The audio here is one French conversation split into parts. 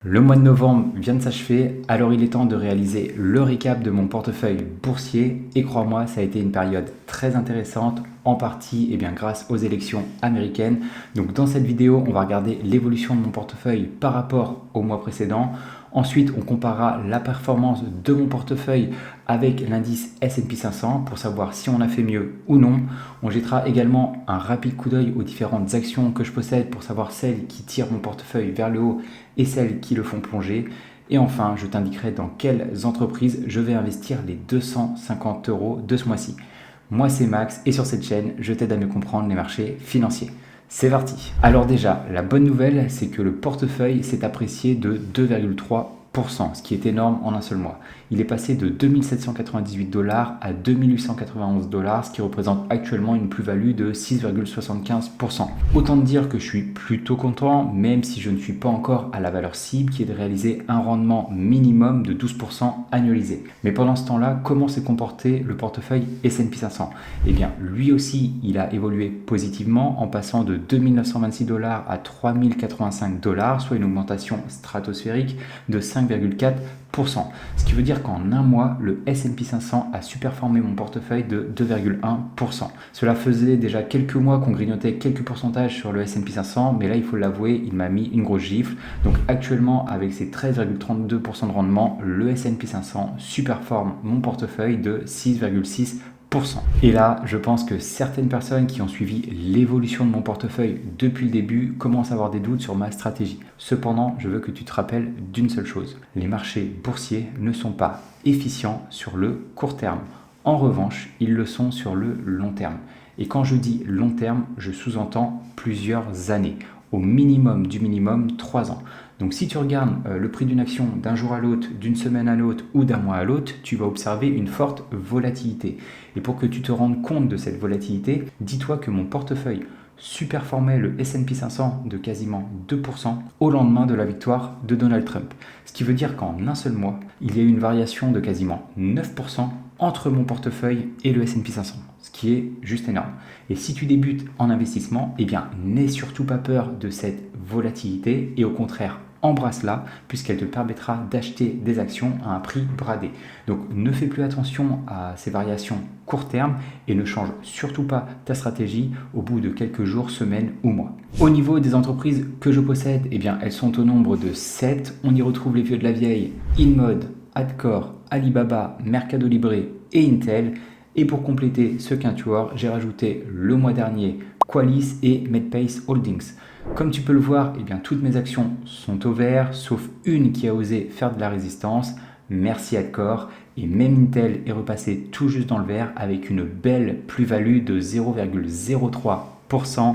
Le mois de novembre vient de s'achever, alors il est temps de réaliser le récap de mon portefeuille boursier et crois-moi, ça a été une période très intéressante, en partie grâce aux élections américaines. Donc dans cette vidéo, on va regarder l'évolution de mon portefeuille par rapport au mois précédent. Ensuite, on comparera la performance de mon portefeuille avec l'indice S&P 500 pour savoir si on a fait mieux ou non. On jettera également un rapide coup d'œil aux différentes actions que je possède pour savoir celles qui tirent mon portefeuille vers le haut et celles qui le font plonger. Et enfin, je t'indiquerai dans quelles entreprises je vais investir les 250 € de ce mois-ci. Moi, c'est Max et sur cette chaîne, je t'aide à mieux comprendre les marchés financiers. C'est parti. Alors déjà, la bonne nouvelle, c'est que le portefeuille s'est apprécié de 2,3%, ce qui est énorme en un seul mois. Il est passé de 2 798 $ à 2 891 $, ce qui représente actuellement une plus-value de 6,75%. Autant te dire que je suis plutôt content, même si je ne suis pas encore à la valeur cible qui est de réaliser un rendement minimum de 12% annualisé. Mais pendant ce temps-là, comment s'est comporté le portefeuille S&P 500 ? Eh bien, lui aussi, il a évolué positivement en passant de 2 926 $ à 3 085 $, soit une augmentation stratosphérique de 5,4%. Ce qui veut dire qu'en un mois, le S&P 500 a superformé mon portefeuille de 2,1%. Cela faisait déjà quelques mois qu'on grignotait quelques pourcentages sur le S&P 500, mais là, il faut l'avouer, il m'a mis une grosse gifle. Donc actuellement, avec ses 13,32% de rendement, le S&P 500 superforme mon portefeuille de 6,6%. Et là, je pense que certaines personnes qui ont suivi l'évolution de mon portefeuille depuis le début commencent à avoir des doutes sur ma stratégie. Cependant, je veux que tu te rappelles d'une seule chose. Les marchés boursiers ne sont pas efficients sur le court terme. En revanche, ils le sont sur le long terme. Et quand je dis long terme, je sous-entends plusieurs années. Au minimum du minimum 3 ans. Donc si tu regardes le prix d'une action d'un jour à l'autre, d'une semaine à l'autre ou d'un mois à l'autre, tu vas observer une forte volatilité. Et pour que tu te rendes compte de cette volatilité, dis-toi que mon portefeuille superformait le S&P 500 de quasiment 2% au lendemain de la victoire de Donald Trump. Ce qui veut dire qu'en un seul mois, il y a eu une variation de quasiment 9% entre mon portefeuille et le S&P 500, ce qui est juste énorme. Et si tu débutes en investissement, eh bien, n'aie surtout pas peur de cette volatilité et au contraire, embrasse-la puisqu'elle te permettra d'acheter des actions à un prix bradé. Donc ne fais plus attention à ces variations court terme et ne change surtout pas ta stratégie au bout de quelques jours, semaines ou mois. Au niveau des entreprises que je possède, eh bien, elles sont au nombre de 7. On y retrouve les vieux de la vieille, InMode, Adcore, Alibaba, Mercado Libre et Intel. Et pour compléter ce quintuor, j'ai rajouté le mois dernier Qualys et Medpace Holdings. Comme tu peux le voir, eh bien, toutes mes actions sont au vert, sauf une qui a osé faire de la résistance. Merci Adcore. Et même Intel est repassé tout juste dans le vert avec une belle plus-value de 0,03%.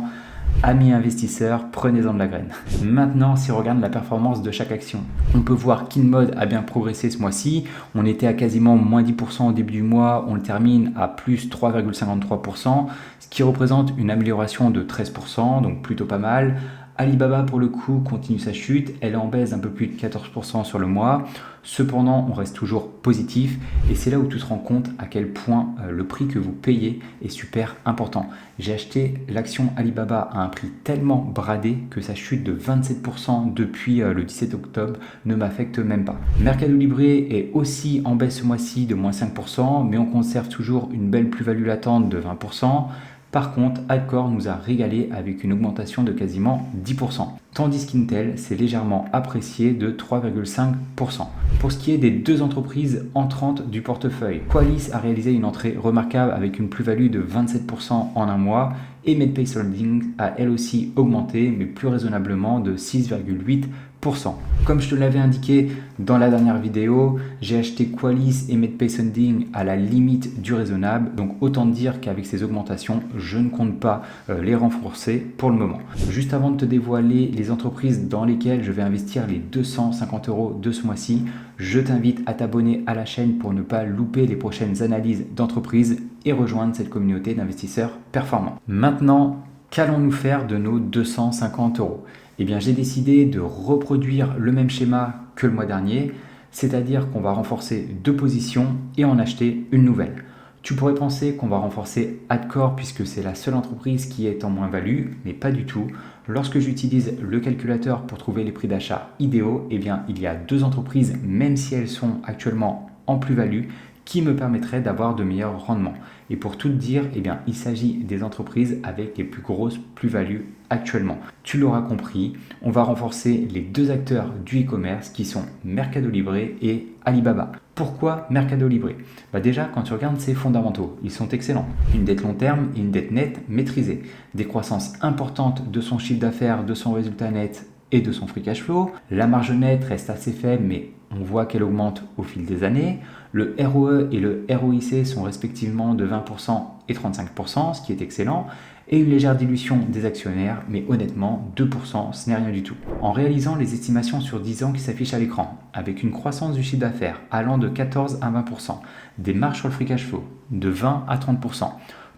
Amis investisseurs, prenez-en de la graine. Maintenant, si on regarde la performance de chaque action, on peut voir qu'InMode a bien progressé ce mois-ci. On était à quasiment moins 10% au début du mois, on le termine à plus 3,53%, ce qui représente une amélioration de 13%, donc plutôt pas mal. Alibaba, pour le coup, continue sa chute. Elle est en baisse d'un peu plus de 14% sur le mois. Cependant, on reste toujours positif. Et c'est là où tu te rends compte à quel point le prix que vous payez est super important. J'ai acheté l'action Alibaba à un prix tellement bradé que sa chute de 27% depuis le 17 octobre ne m'affecte même pas. Mercado Libre est aussi en baisse ce mois-ci de moins 5%, mais on conserve toujours une belle plus-value latente de 20%. Par contre, Adcore nous a régalé avec une augmentation de quasiment 10%, tandis qu'Intel s'est légèrement apprécié de 3,5%. Pour ce qui est des deux entreprises entrantes du portefeuille, Qualys a réalisé une entrée remarquable avec une plus-value de 27% en un mois et Medpace Holdings a elle aussi augmenté, mais plus raisonnablement de 6,8%. Comme je te l'avais indiqué dans la dernière vidéo, j'ai acheté Qualys et Medpace Holdings à la limite du raisonnable. Donc autant dire qu'avec ces augmentations, je ne compte pas les renforcer pour le moment. Juste avant de te dévoiler les entreprises dans lesquelles je vais investir les 250 € de ce mois-ci, je t'invite à t'abonner à la chaîne pour ne pas louper les prochaines analyses d'entreprises et rejoindre cette communauté d'investisseurs performants. Maintenant, qu'allons-nous faire de nos 250 €? Eh bien, j'ai décidé de reproduire le même schéma que le mois dernier, c'est-à-dire qu'on va renforcer 2 positions et en acheter une nouvelle. Tu pourrais penser qu'on va renforcer Adcore puisque c'est la seule entreprise qui est en moins-value, mais pas du tout. Lorsque j'utilise le calculateur pour trouver les prix d'achat idéaux, eh bien, il y a deux entreprises, même si elles sont actuellement en plus-value, qui me permettraient d'avoir de meilleurs rendements. Et pour tout te dire, eh bien, il s'agit des entreprises avec les plus grosses plus-values actuellement. Tu l'auras compris, on va renforcer les deux acteurs du e-commerce qui sont Mercado Libre et Alibaba. Pourquoi Mercado Libre? Déjà, quand tu regardes ses fondamentaux, ils sont excellents. Une dette long terme et une dette nette maîtrisée. Des croissances importantes de son chiffre d'affaires, de son résultat net et de son free cash flow. La marge nette reste assez faible, mais on voit qu'elle augmente au fil des années. Le ROE et le ROIC sont respectivement de 20% et 35%, ce qui est excellent. Et une légère dilution des actionnaires, mais honnêtement, 2%, ce n'est rien du tout. En réalisant les estimations sur 10 ans qui s'affichent à l'écran, avec une croissance du chiffre d'affaires allant de 14 à 20%, des marges sur le free cash flow de 20 à 30%,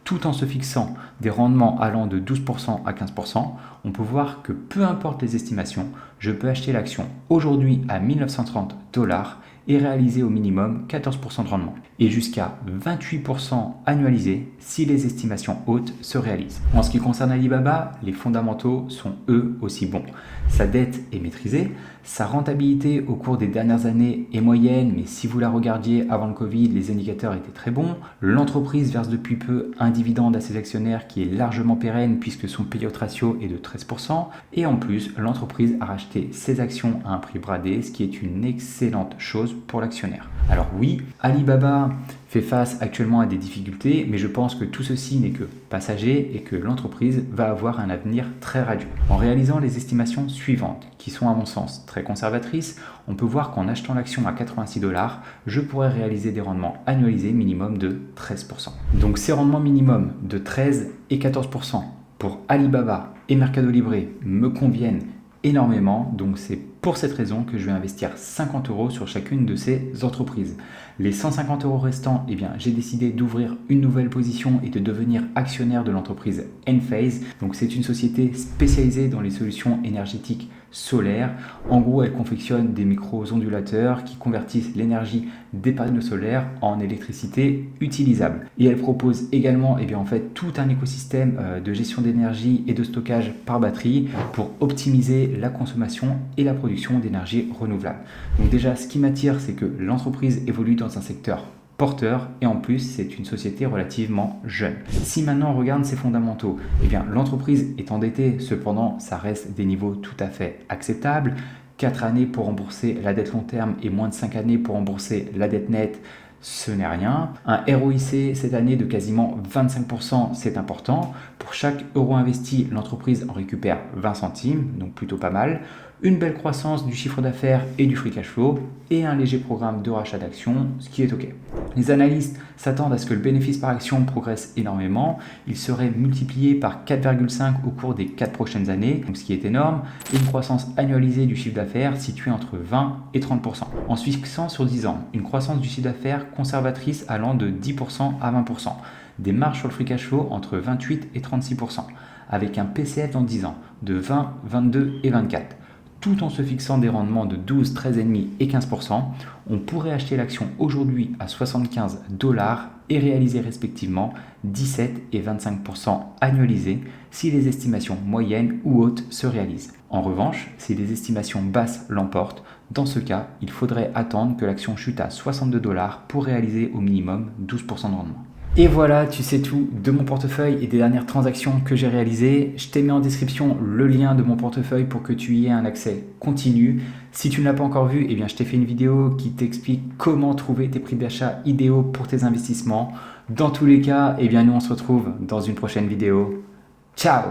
tout en se fixant des rendements allant de 12% à 15%, on peut voir que peu importe les estimations, je peux acheter l'action aujourd'hui à 1930 $ et réaliser au minimum 14% de rendement et jusqu'à 28% annualisé si les estimations hautes se réalisent. En ce qui concerne Alibaba, les fondamentaux sont eux aussi bons. Sa dette est maîtrisée, sa rentabilité au cours des dernières années est moyenne, mais si vous la regardiez avant le Covid, les indicateurs étaient très bons. L'entreprise verse depuis peu un dividende à ses actionnaires qui est largement pérenne puisque son payout ratio est de 13%. Et en plus, l'entreprise a racheté ses actions à un prix bradé, ce qui est une excellente chose pour l'actionnaire. Alors oui, Alibaba fait face actuellement à des difficultés, mais je pense que tout ceci n'est que passager et que l'entreprise va avoir un avenir très radieux. En réalisant les estimations suivantes, qui sont à mon sens très conservatrices, on peut voir qu'en achetant l'action à 86 $, je pourrais réaliser des rendements annualisés minimum de 13%. Donc ces rendements minimum de 13 et 14% pour Alibaba et Mercado Libre me conviennent énormément, donc c'est pour cette raison que je vais investir 50 € sur chacune de ces entreprises. Les 150 € restants, eh bien, j'ai décidé d'ouvrir une nouvelle position et de devenir actionnaire de l'entreprise Enphase. Donc c'est une société spécialisée dans les solutions énergétiques solaires. En gros, elle confectionne des micro-ondulateurs qui convertissent l'énergie des panneaux solaires en électricité utilisable. Et elle propose également en fait, tout un écosystème de gestion d'énergie et de stockage par batterie pour optimiser la consommation et la production d'énergie renouvelable. Donc déjà, ce qui m'attire, c'est que l'entreprise évolue dans un secteur porteur et en plus c'est une société relativement jeune. Si maintenant on regarde ses fondamentaux, eh bien l'entreprise est endettée, cependant ça reste des niveaux tout à fait acceptables. 4 années pour rembourser la dette long terme et moins de 5 années pour rembourser la dette nette, ce n'est rien. Un ROIC cette année de quasiment 25%, c'est important. Pour chaque euro investi, l'entreprise en récupère 20 centimes, donc plutôt pas mal. Une belle croissance du chiffre d'affaires et du free cash flow et un léger programme de rachat d'actions, ce qui est OK. Les analystes s'attendent à ce que le bénéfice par action progresse énormément. Il serait multiplié par 4,5 au cours des 4 prochaines années, donc ce qui est énorme, et une croissance annualisée du chiffre d'affaires située entre 20 et 30%. En se fixant sur 10 ans, une croissance du chiffre d'affaires conservatrice allant de 10% à 20%. Des marges sur le free cash flow entre 28 et 36%, avec un PCF dans 10 ans de 20, 22 et 24. Tout en se fixant des rendements de 12, 13,5 et 15%, on pourrait acheter l'action aujourd'hui à 75 $ et réaliser respectivement 17 et 25% annualisés si les estimations moyennes ou hautes se réalisent. En revanche, si les estimations basses l'emportent, dans ce cas, il faudrait attendre que l'action chute à 62 $ pour réaliser au minimum 12% de rendement. Et voilà, tu sais tout de mon portefeuille et des dernières transactions que j'ai réalisées. Je t'ai mis en description le lien de mon portefeuille pour que tu y aies un accès continu. Si tu ne l'as pas encore vu, eh bien, je t'ai fait une vidéo qui t'explique comment trouver tes prix d'achat idéaux pour tes investissements. Dans tous les cas, eh bien, nous on se retrouve dans une prochaine vidéo. Ciao!